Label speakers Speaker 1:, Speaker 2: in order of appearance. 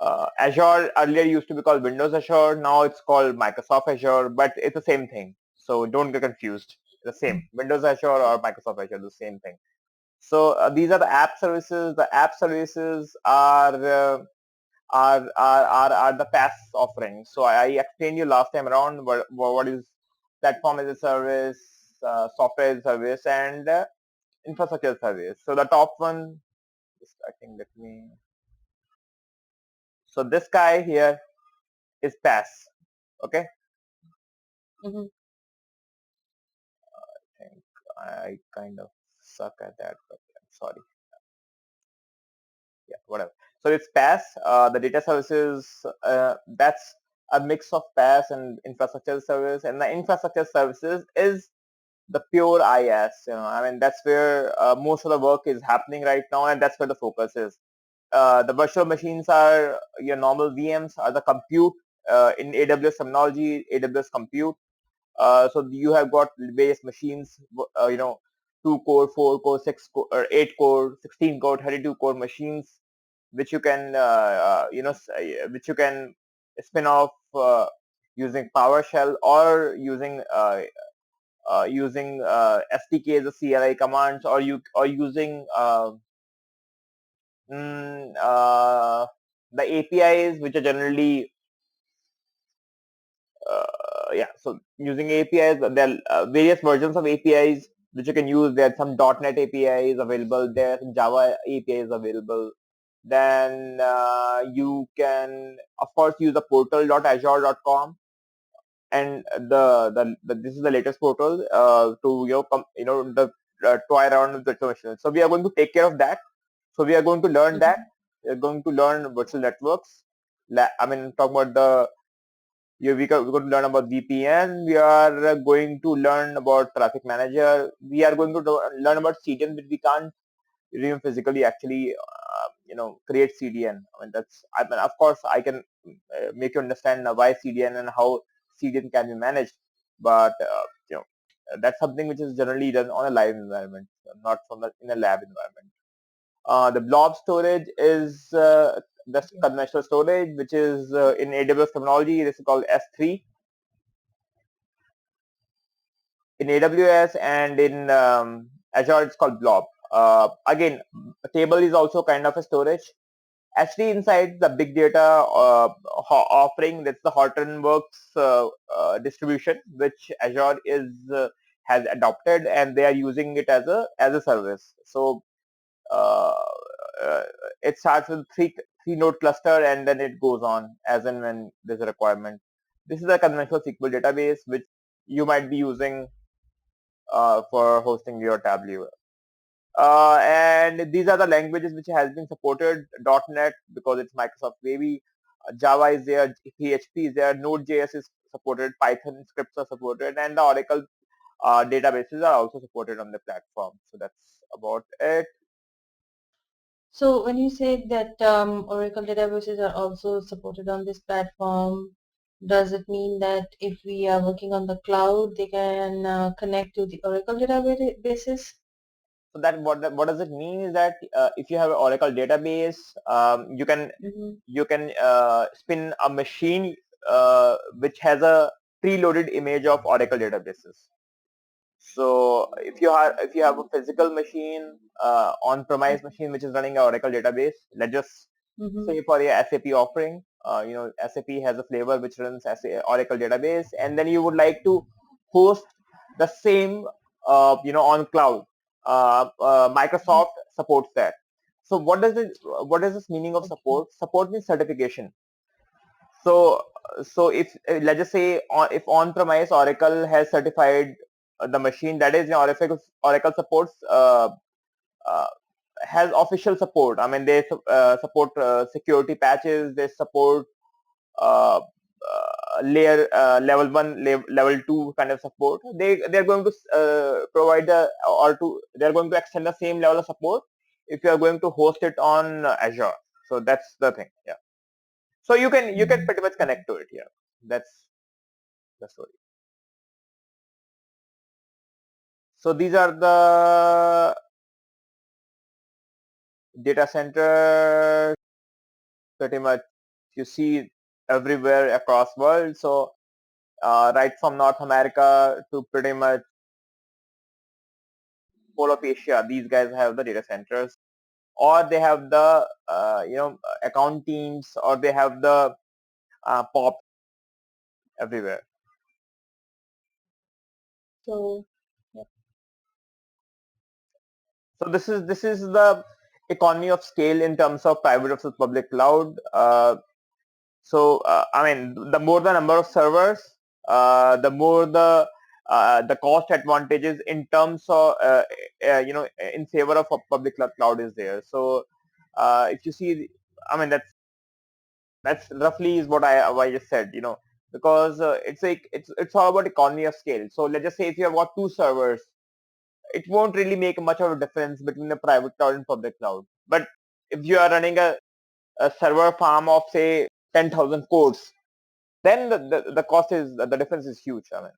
Speaker 1: Azure earlier used to be called Windows Azure. Now it's called Microsoft Azure, but it's the same thing. So don't get confused. The same Windows Azure or Microsoft Azure, the same thing. So these are the app services. The app services are the PaaS offerings. So I explained you last time around what is platform as a service, software as a service, and infrastructure as a service. So the top one, just I think let me. So this guy here is PaaS. Okay.
Speaker 2: Mm-hmm.
Speaker 1: I think I kind of suck at that, but I'm sorry. Yeah, whatever. So it's PaaS. The data services, that's a mix of PaaS and infrastructure service, and the infrastructure services is the pure IaaS. I mean, that's where most of the work is happening right now, and that's where the focus is. The virtual machines are your normal VMs, are the compute in AWS terminology, AWS compute. So you have got various machines, 2 core, 4 core, 6 core, or 8 core, 16 core, 32 core machines, which you can, which you can spin off using PowerShell or using SDKs or CLI commands, or using mm, uh, the APIs, which are generally yeah. So using APIs, there are various versions of APIs which you can use. There are some .NET APIs available. There are some Java APIs available. Then you can, of course, use the portal.azure.com, and this is the latest portal to toy around with virtual machines. So we are going to take care of that. So we are going to learn that.
Speaker 2: Mm-hmm.
Speaker 1: We are going to learn virtual networks. I mean, talk about the yeah, we're going to learn about VPN. We are going to learn about traffic manager. We are going to learn about CDN, but we can't even physically actually, create CDN. I mean, of course, I can make you understand why CDN and how CDN can be managed, but that's something which is generally done on a live environment, not in a lab environment. The blob storage is the conventional storage, which is in AWS terminology, this is called S3. In AWS and in Azure, it's called blob. Again, a table is also kind of a storage. Actually, inside the big data offering, that's the Hortonworks distribution, which Azure has adopted, and they are using it as a service. So uh, uh, it starts with three node cluster, and then it goes on as and when there's a requirement. This is a conventional SQL database which you might be using for hosting your Tableau. And these are the languages which has been supported. .NET, because it's Microsoft baby. Java is there, PHP is there, Node.js is supported, Python scripts are supported, and the Oracle databases are also supported on the platform. So that's about it.
Speaker 2: So when you say that Oracle databases are also supported on this platform, does it mean that if we are working on the cloud, they can connect to the Oracle databases?
Speaker 1: So that what does it mean is that if you have an Oracle database,
Speaker 2: Mm-hmm.
Speaker 1: you can spin a machine which has a preloaded image of Oracle databases. So if you have a physical machine, on-premise machine which is running an Oracle database, let's just
Speaker 2: Mm-hmm.
Speaker 1: say for your SAP offering, SAP has a flavor which runs as a Oracle database, and then you would like to host the same, on cloud. Microsoft supports that. So what is this meaning of
Speaker 2: Okay.
Speaker 1: support? Support means certification. So, if let's just say if on-premise Oracle has certified the machine, that is, Oracle supports uh, has official support. I mean, they support security patches. They support uh, layer level 1, level 2 kind of support. They're going to provide they're going to extend the same level of support if you are going to host it on Azure. So that's the thing. Yeah. So you can pretty much connect to it here. That's the story. So these are the data center pretty much. you see everywhere across world. So right from North America to pretty much whole of Asia, these guys have the data centers, or they have the account teams, or they have the pop everywhere.
Speaker 2: So, yeah.
Speaker 1: So this is the economy of scale in terms of private versus public cloud. I mean, the more the number of servers, the more the cost advantages in terms of in favor of a public cloud is there. So if you see, I mean that's roughly is what I just said. Because it's all about economy of scale. So let's just say if you have got two servers, it won't really make much of a difference between the private cloud and public cloud. But if you are running a server farm of say 10,000 codes, then the cost is the difference is huge. I mean,